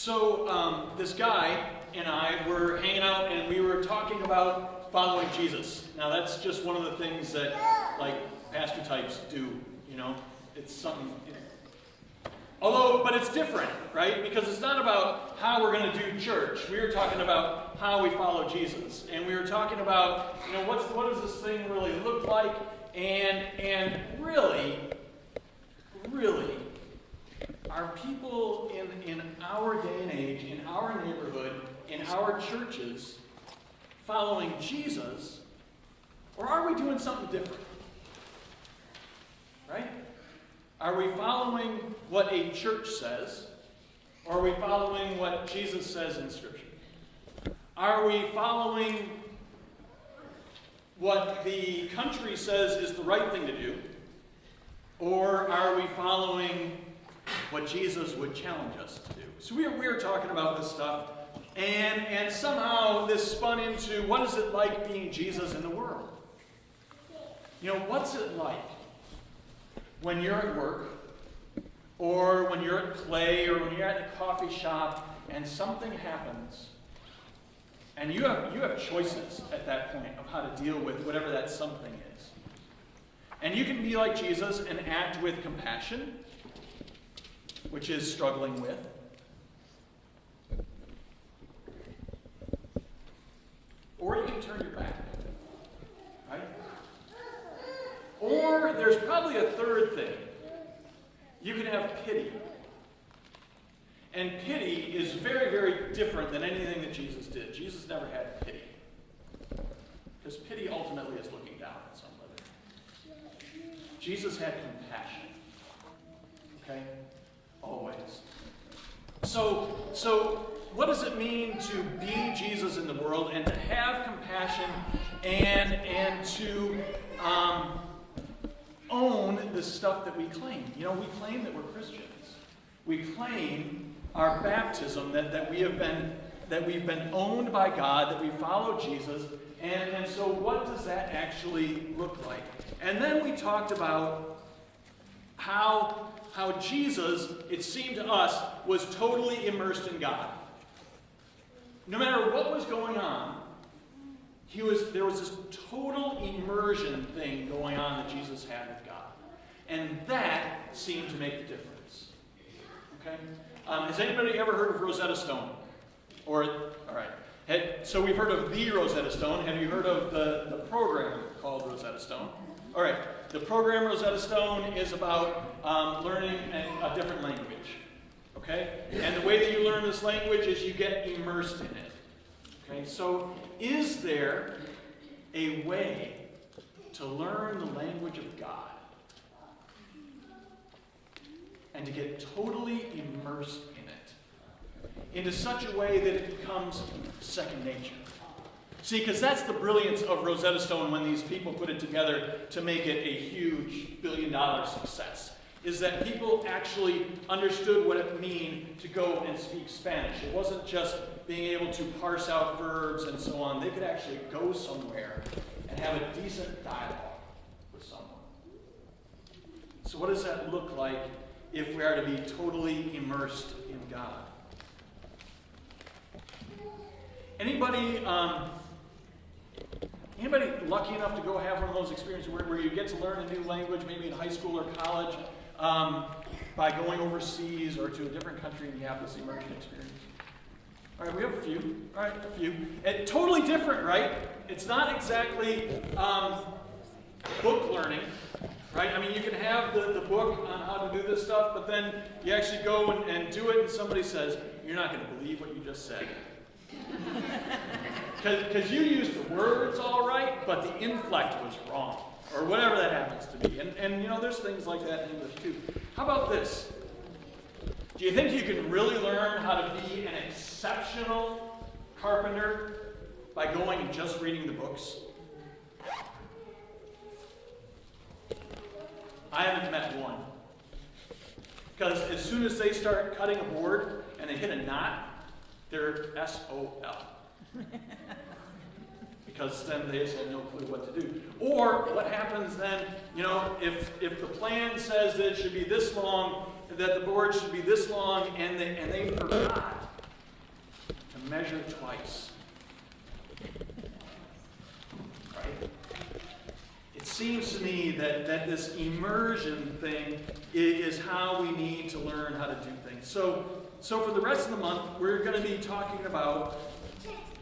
This guy and I were hanging out and we were talking about following Jesus. Now that's just one of the things that like pastor types do, you know. It's something, but it's different, right? Because it's not about how we're going to do church. We were talking about how we follow Jesus. And we were talking about, you know, what does this thing really look like? And really, are people in our day and age, in our neighborhood, in our churches, following Jesus, or are we doing something different? Right? Are we following what a church says, or are we following what Jesus says in Scripture? Are we following what the country says is the right thing to do, or are we following what Jesus would challenge us to do? So we were talking about this stuff, and somehow this spun into what is it like being Jesus in the world? You know, what's it like when you're at work, or when you're at play, or when you're at the coffee shop, and something happens, and you have choices at that point of how to deal with whatever that something is. And you can be like Jesus and act with compassion, which is struggling with. Or you can turn your back, right? Or there's probably a third thing. You can have pity. And pity is very, very different than anything that Jesus did. Jesus never had pity. Because pity ultimately is looking down at somebody. Jesus had compassion. Okay? Always. So what does it mean to be Jesus in the world and to have compassion and to own the stuff that we claim? You know, we claim that we're Christians. We claim our baptism, that we've been owned by God, that we follow Jesus, and so what does that actually look like? And then we talked about how Jesus, it seemed to us, was totally immersed in God. No matter what was going on, there was this total immersion thing going on that Jesus had with God. And that seemed to make the difference. Okay? Has anybody ever heard of Rosetta Stone? All right. So we've heard of the Rosetta Stone. Have you heard of the program called Rosetta Stone? All right. The program Rosetta Stone is about learning a different language. Okay? And the way that you learn this language is you get immersed in it. Okay? So is there a way to learn the language of God and to get totally immersed in it into such a way that it becomes second nature? See, because that's the brilliance of Rosetta Stone when these people put it together to make it a huge billion-dollar success, is that people actually understood what it meant to go and speak Spanish. It wasn't just being able to parse out verbs and so on. They could actually go somewhere and have a decent dialogue with someone. So what does that look like if we are to be totally immersed in God? Anybody lucky enough to go have one of those experiences where you get to learn a new language, maybe in high school or college, by going overseas or to a different country and you have this immersion experience? All right, we have a few. All right, a few. And totally different, right? It's not exactly book learning, right? I mean, you can have the book on how to do this stuff, but then you actually go and do it and somebody says, "You're not going to believe what you just said." Because you used the words all right, but the inflect was wrong, or whatever that happens to be. And you know, there's things like that in English too. How about this? Do you think you can really learn how to be an exceptional carpenter by going and just reading the books? I haven't met one. Because as soon as they start cutting a board and they hit a knot, they're SOL. Because then they just have no clue what to do. Or what happens then, you know, if the plan says that it should be this long, that the board should be this long, and they forgot measure twice. Right? It seems to me that this immersion thing is how we need to learn how to do things. So for the rest of the month, we're going to be talking about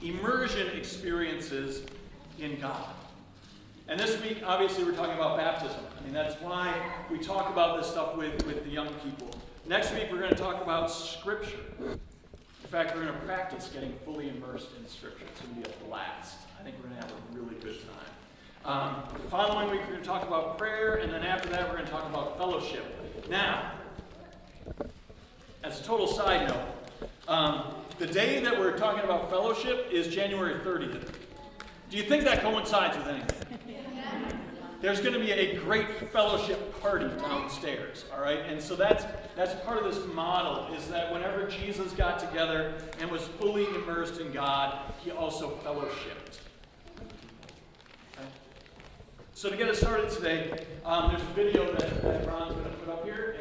immersion experiences in God. And this week, obviously, we're talking about baptism. I mean, that's why we talk about this stuff with the young people. Next week, we're going to talk about Scripture. In fact, we're going to practice getting fully immersed in Scripture. It's going to be a blast. I think we're going to have a really good time. The following week, we're going to talk about prayer, and then after that, we're going to talk about fellowship. Now, as a total side note, the day that we're talking about fellowship is January 30th. Do you think that coincides with anything? There's going to be a great fellowship party downstairs, all right? And so that's part of this model, is that whenever Jesus got together and was fully immersed in God, he also fellowshipped. Okay? So to get us started today, there's a video that Ron's going to put up here.